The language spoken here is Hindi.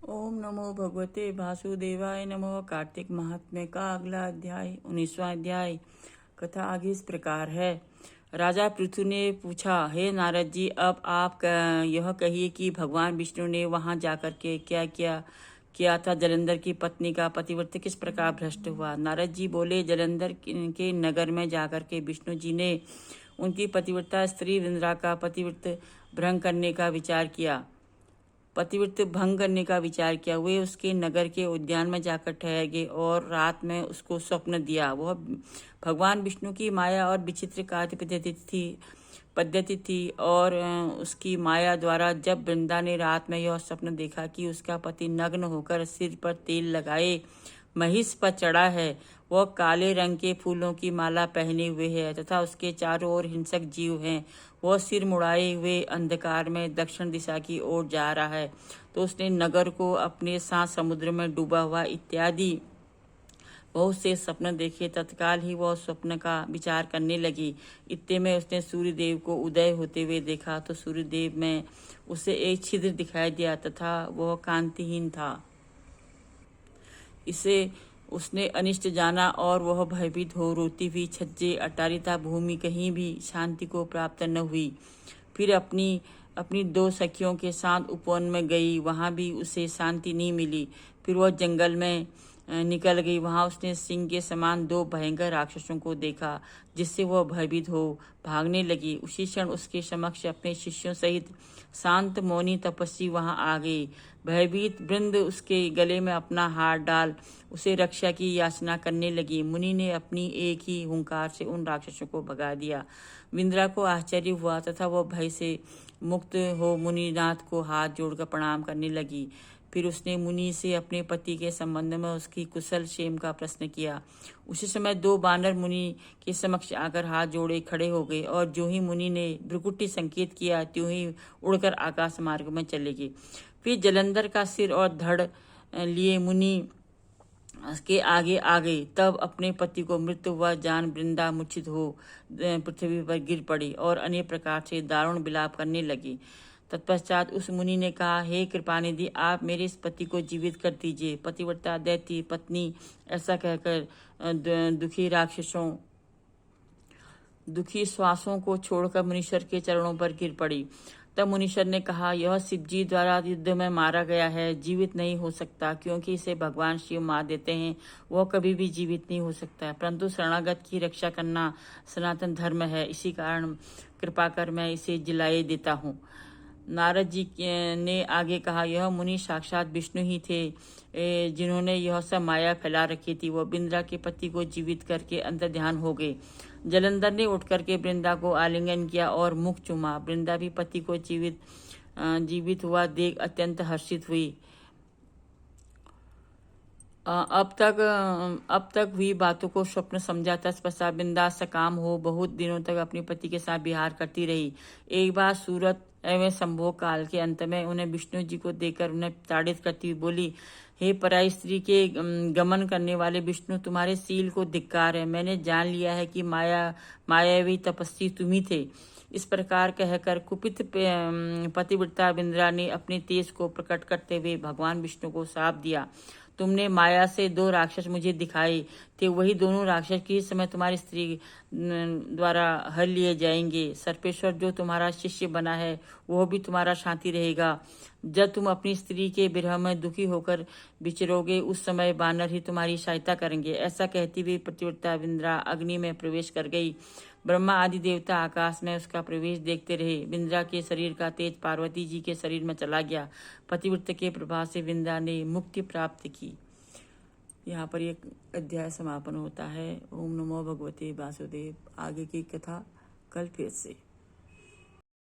ओम नमो भगवते वासुदेवाय नमः। कार्तिक महात्म्य का अगला अध्याय 19वां अध्याय। कथा आगे इस प्रकार है। राजा पृथु ने पूछा, हे नारद जी, अब आप यह कहिए कि भगवान विष्णु ने वहां जाकर के क्या किया था। जलंधर की पत्नी का पतिव्रत किस प्रकार भ्रष्ट हुआ। नारद जी बोले, जलंधर के नगर में जाकर के विष्णु जी ने उनकी पतिव्रता स्त्री विंद्रा का पतिव्रत भंग करने का विचार किया। वे उसके नगर के उद्यान में जाकर ठहर गए और रात में उसको स्वप्न दिया। वह भगवान विष्णु की माया और विचित्र कार्य पद्धति थी और उसकी माया द्वारा जब वृंदा ने रात में यह स्वप्न देखा कि उसका पति नग्न होकर सिर पर तेल लगाए महिष पर चढ़ा है, वह काले रंग के फूलों की माला पहने हुए है तथा उसके चारों ओर हिंसक जीव हैं, वह सिर मुड़ाए हुए अंधकार में दक्षिण दिशा की ओर जा रहा है, तो उसने नगर को अपने साथ समुद्र में डूबा हुआ इत्यादि बहुत से स्वप्न देखे। तत्काल ही वह स्वप्न का विचार करने लगी। इतने में उसने सूर्यदेव को उदय होते हुए देखा, तो सूर्यदेव में उसे एक छिद्र दिखाई दिया तथा वह कांतिहीन था। इसे उसने अनिष्ट जाना और वह भयभीत हो रोती हुई छज्जे अटारिता भूमि कहीं भी शांति को प्राप्त न हुई। फिर अपनी दो सखियों के साथ उपवन में गई, वहां भी उसे शांति नहीं मिली। फिर वह जंगल में निकल गई। वहां उसने सिंह के समान दो भयंकर राक्षसों को देखा, जिससे वह भयभीत हो भागने लगी। उसी क्षण उसके समक्ष अपने शिष्यों सहित शांत मौनी तपस्वी वहां आ गए। भयभीत वृंद उसके गले में अपना हाथ डाल उसे रक्षा की याचना करने लगी। मुनि ने अपनी एक ही हुंकार से उन राक्षसों को भगा दिया। विंद्रा को आश्चर्य हुआ तथा वह भय से मुक्त हो मुनिनाथ को हाथ जोड़कर प्रणाम करने लगी। फिर उसने मुनि से अपने पति के संबंध में उसकी कुशल क्षेम का प्रश्न किया। उसी समय दो बानर मुनि के समक्ष आकर हाथ जोड़े खड़े हो गए और जो ही मुनि ने भ्रुकुटी संकेत किया, त्यों ही उड़कर आकाश मार्ग में चले गए। फिर जलंधर का सिर और धड़ लिए मुनि के आगे आ गई। तब अपने पति को मृत्यु हुआ जान वृंदा मूर्छित हो पृथ्वी पर गिर पड़ी और अनेक प्रकार से दारुण विलाप करने लगी। तत्पश्चात उस मुनि ने कहा, हे कृपानिधि, आप मेरे इस पति को जीवित कर दीजिए। पतिव्रता दैत्य पत्नी ऐसा कहकर दुखी श्वासों को छोड़कर मुनीश्वर के चरणों पर गिर पड़ी। तब मुनीश्वर ने कहा, यह शिवजी द्वारा युद्ध में मारा गया है, जीवित नहीं हो सकता, क्योंकि इसे भगवान शिव मार देते हैं। वह कभी भी जीवित नहीं हो सकता, परंतु शरणागत की रक्षा करना सनातन धर्म है। इसी कारण कृपा कर मैं इसे जिलाए देता हूँ। नारद जी ने आगे कहा, यह मुनि साक्षात विष्णु ही थे, जिन्होंने यह सब माया फैला रखी थी। वह वृंदा के पति को जीवित करके अंतर्ध्यान हो गए। जलंधर ने उठ करके वृंदा को आलिंगन किया और मुख चूमा। वृंदा भी पति को जीवित हुआ देख अत्यंत हर्षित हुई। अब तक हुई बातों को स्वप्न समझा। तत्पश्चात वृंदा सकाम हो बहुत दिनों तक अपने पति के साथ विहार करती रही। एक बार सूरत एवं संभोग काल के अंत में उन्हें विष्णु जी को देखकर उन्हें ताड़ित करती हुई बोली, हे पराई स्त्री के गमन करने वाले विष्णु, तुम्हारे शील को धिक्कार है। मैंने जान लिया है कि मायावी तपस्वी तुम ही थे। इस प्रकार कहकर कुपित पतिव्रता विंद्रा ने अपने तेज को प्रकट करते हुए भगवान विष्णु को शाप दिया। तुमने माया से दो राक्षस मुझे दिखाए थे, वही दोनों राक्षस किसी समय तुम्हारी स्त्री द्वारा हर लिए जाएंगे। सर्पेश्वर जो तुम्हारा शिष्य बना है वह भी तुम्हारा साथी रहेगा। जब तुम अपनी स्त्री के विरह में दुखी होकर विचरोगे, उस समय बानर ही तुम्हारी सहायता करेंगे। ऐसा कहती हुई पतिव्रता विंद्रा अग्नि में प्रवेश कर गई। ब्रह्मा आदि देवता आकाश में उसका प्रवेश देखते रहे। विंद्रा के शरीर का तेज पार्वती जी के शरीर में चला गया। पतिव्रत के प्रभाव से विंद्रा ने मुक्ति प्राप्त की। यहाँ पर एक अध्याय समापन होता है। ओम नमो भगवते वासुदेव। आगे की कथा कल फिर से।